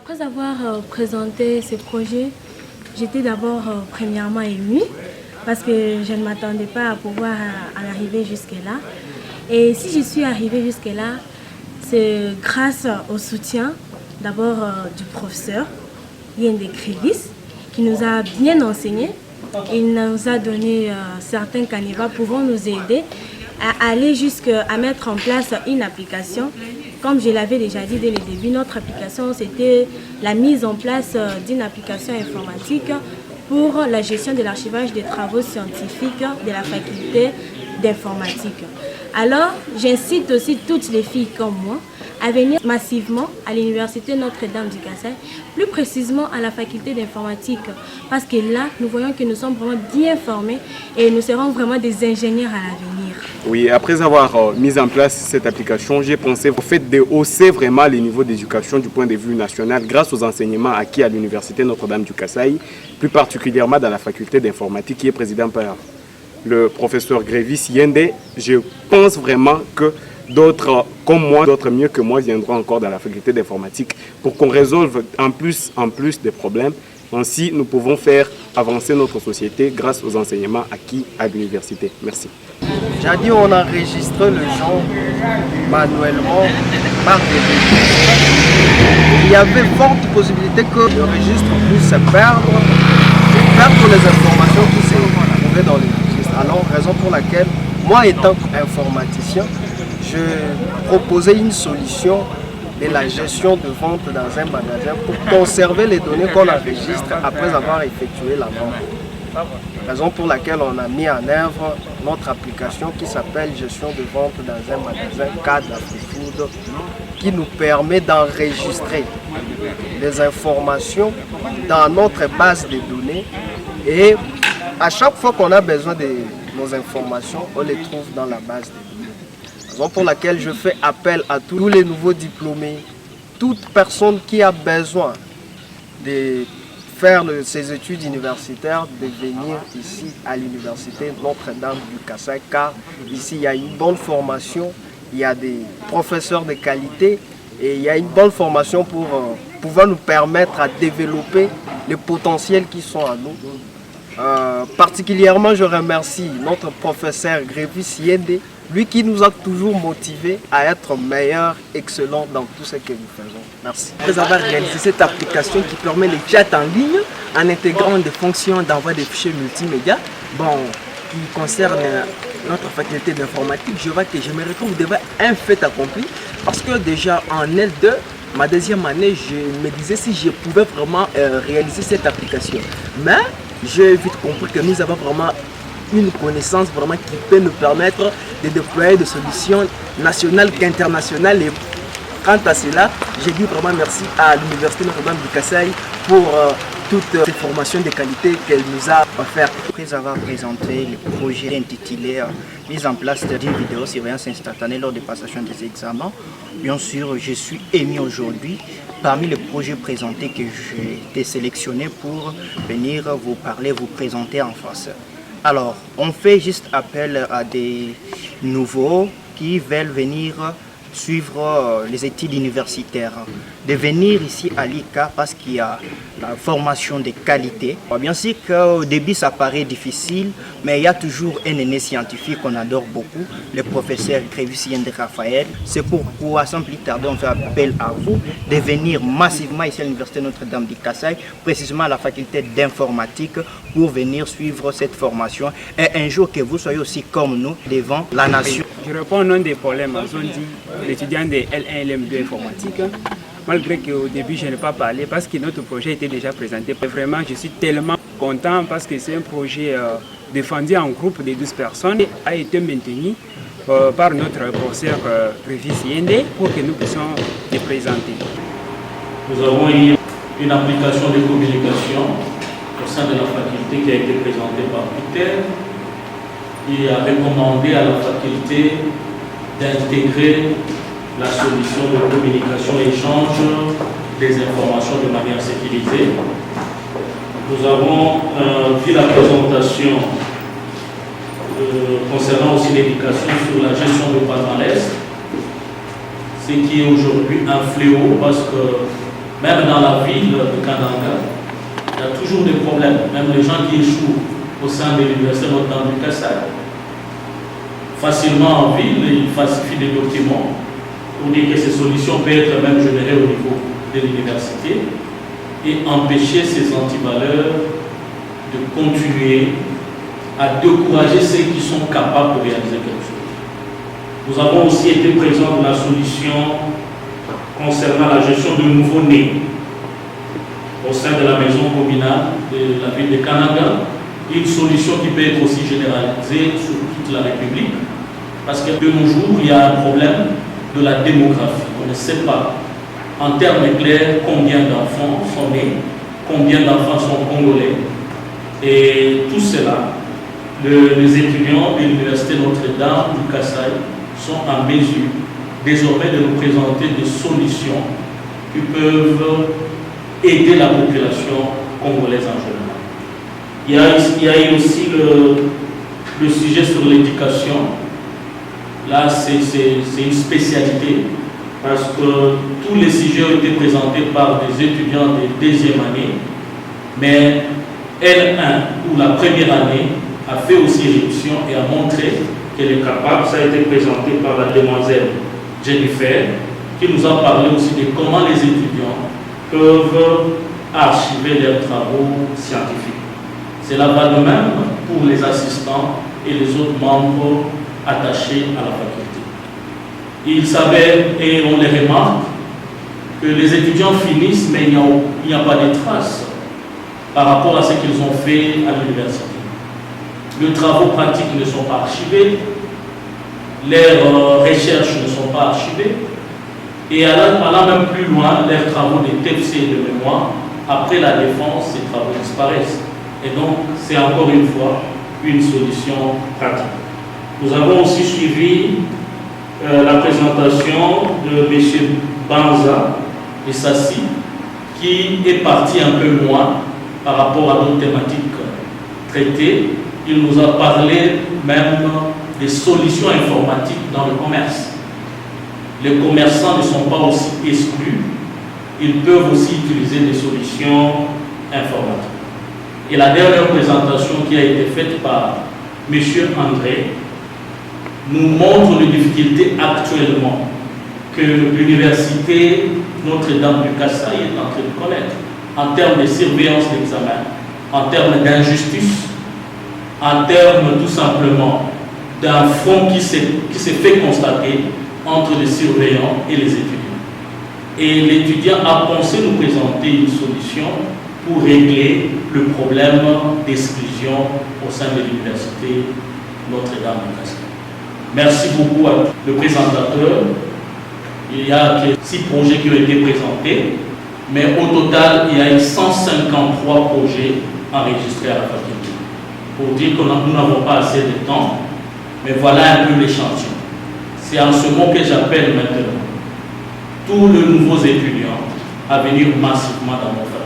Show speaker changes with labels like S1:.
S1: Après avoir présenté ce projet, j'étais d'abord premièrement émue parce que je ne m'attendais pas à pouvoir en arriver jusque-là. Et si je suis arrivée jusque-là, c'est grâce au soutien d'abord du professeur Yende Crévis qui nous a bien enseigné. Il nous a donné certains canevas pouvant nous aider à aller jusqu'à mettre en place une application. Comme je l'avais déjà dit dès le début, notre application, c'était la mise en place d'une application informatique pour la gestion de l'archivage des travaux scientifiques de la faculté d'informatique. Alors, j'incite aussi toutes les filles comme moi à venir massivement à l'université Notre-Dame du Kassai, plus précisément à la faculté d'informatique, parce que là, nous voyons que nous sommes vraiment bien formés et nous serons vraiment des ingénieurs à l'avenir.
S2: Oui, après avoir mis en place cette application, j'ai pensé au fait de hausser vraiment les niveaux d'éducation du point de vue national grâce aux enseignements acquis à l'université Notre-Dame du Kassai, plus particulièrement dans la faculté d'informatique qui est présidée par le professeur Grévis Yende. Je pense vraiment que d'autres comme moi, d'autres mieux que moi viendront encore dans la faculté d'informatique pour qu'on résolve en plus des problèmes. Ainsi, nous pouvons faire avancer notre société grâce aux enseignements acquis à l'université. Merci.
S3: J'ai dit on enregistre le genre manuellement par des registres. Il y avait forte possibilité que le registre puisse se perdre les informations qui se trouvaient dans les registres. Alors, raison pour laquelle, moi étant informaticien, je proposais une solution de la gestion de vente dans un magasin pour conserver les données qu'on enregistre après avoir effectué la vente. Raison pour laquelle on a mis en œuvre notre application qui s'appelle Gestion de vente dans un magasin CAD AfriFood, qui nous permet d'enregistrer les informations dans notre base de données et à chaque fois qu'on a besoin de nos informations, on les trouve dans la base de données. Raison pour laquelle je fais appel à tous les nouveaux diplômés, toute personne qui a besoin de faire ses études universitaires, de venir ici à l'université Notre-Dame du Kassai, car ici il y a une bonne formation, il y a des professeurs de qualité et il y a une bonne formation pour pouvoir nous permettre à développer les potentiels qui sont à nous. Particulièrement, je remercie notre professeur Grévis Yende, lui qui nous a toujours motivés à être meilleurs, excellents dans tout ce que nous faisons. Merci.
S4: Après avoir réalisé cette application qui permet les chats en ligne en intégrant des fonctions d'envoi des fichiers multimédia, qui concerne notre faculté d'informatique, je vois que je me retrouve devant un fait accompli parce que déjà en L2, ma deuxième année, je me disais si je pouvais vraiment réaliser cette application. Mais j'ai vite compris que nous avons vraiment une connaissance vraiment qui peut nous permettre de déployer des solutions nationales qu'internationales. Et quant à cela, j'ai dit vraiment merci à l'Université Notre-Dame du Kassai pour toutes ces formations de qualité qu'elle nous a offertes.
S5: Après avoir présenté le projet intitulé mise en place d'une vidéosurveillance instantanée lors des passations des examens, bien sûr, je suis ému aujourd'hui parmi les projets présentés que j'ai été sélectionné pour venir vous parler, vous présenter en face. Alors, on fait juste appel à des nouveaux qui veulent venir suivre les études universitaires, de venir ici à l'ICA parce qu'il y a la formation de qualité. Bien sûr qu'au début ça paraît difficile, mais il y a toujours un aîné scientifique qu'on adore beaucoup, le professeur Grévis Yende Raphaël. C'est pourquoi, sans plus tarder, on fait appel à vous de venir massivement ici à l'Université Notre-Dame du Kassai, précisément à la faculté d'informatique, pour venir suivre cette formation et un jour que vous soyez aussi comme nous devant la nation.
S6: Je réponds au nom des problèmes, on dit l'étudiant de L1 et L2 informatique. Malgré qu'au début je n'ai pas parlé parce que notre projet était déjà présenté. Vraiment je suis tellement content parce que c'est un projet défendu en groupe de 12 personnes et a été maintenu par notre professeur Grévis Yende pour que nous puissions les présenter.
S7: Nous avons eu une application de communication au sein de la faculté qui a été présentée par Peter. Il a recommandé à la faculté d'intégrer la solution de communication et échange des informations de manière sécurisée. Nous avons vu la présentation concernant aussi l'éducation sur la gestion de palmarès, ce qui est aujourd'hui un fléau parce que Même dans la ville de Kananga, il y a toujours des problèmes. Même les gens qui échouent au sein de l'université Notre-Dame du Kassai, facilement en ville, ils falsifient des documents pour dire que ces solutions peuvent être même générées au niveau de l'université et empêcher ces antivaleurs de continuer à décourager ceux qui sont capables de réaliser quelque chose. Nous avons aussi été présents dans la solution concernant la gestion de nouveau-nés au sein de la maison communale de la ville de Kananga, une solution qui peut être aussi généralisée sur toute la République, parce que de nos jours, il y a un problème de la démographie. On ne sait pas, en termes clairs, combien d'enfants sont nés, combien d'enfants sont congolais, et tout cela, les étudiants de l'université Notre-Dame du Kassai sont en mesure désormais de nous présenter des solutions qui peuvent aider la population congolaise en général. Il y a eu aussi le sujet sur l'éducation. Là, c'est une spécialité parce que tous les sujets ont été présentés par des étudiants de deuxième année, mais L1 ou la première année a fait aussi éruption et a montré qu'elle est capable. Ça a été présenté par la demoiselle Jennifer, qui nous a parlé aussi de comment les étudiants peuvent archiver leurs travaux scientifiques. Cela va de même pour les assistants et les autres membres attachés à la faculté. Il s'avère, et on les remarque, que les étudiants finissent, mais il n'y a pas de traces par rapport à ce qu'ils ont fait à l'université. Les travaux pratiques ne sont pas archivés, leurs recherches ne sont pas archivées, et allant même plus loin, leurs travaux de TFC et de mémoire, après la défense, ces travaux disparaissent. Et donc, c'est encore une fois une solution pratique. Nous avons aussi suivi la présentation de M. Banza et Sassi, qui est parti un peu loin par rapport à d'autres thématiques traitées. Il nous a parlé même des solutions informatiques dans le commerce. Les commerçants ne sont pas aussi exclus, ils peuvent aussi utiliser des solutions informatiques. Et la dernière présentation qui a été faite par M. André nous montre les difficultés actuellement que l'université Notre-Dame du Kassai est en train de connaître en termes de surveillance d'examen, en termes d'injustice, en termes tout simplement d'un front qui s'est fait constater entre les surveillants et les étudiants. Et l'étudiant a pensé nous présenter une solution pour régler le problème d'exclusion au sein de l'université Notre-Dame du Kassai. Merci beaucoup à le présentateur. Il y a 6 projets qui ont été présentés, mais au total, il y a eu 153 projets enregistrés à la faculté. Pour dire que nous n'avons pas assez de temps, mais voilà un peu l'échantillon. C'est en ce moment que j'appelle maintenant tous les nouveaux étudiants à venir massivement dans nos facultés.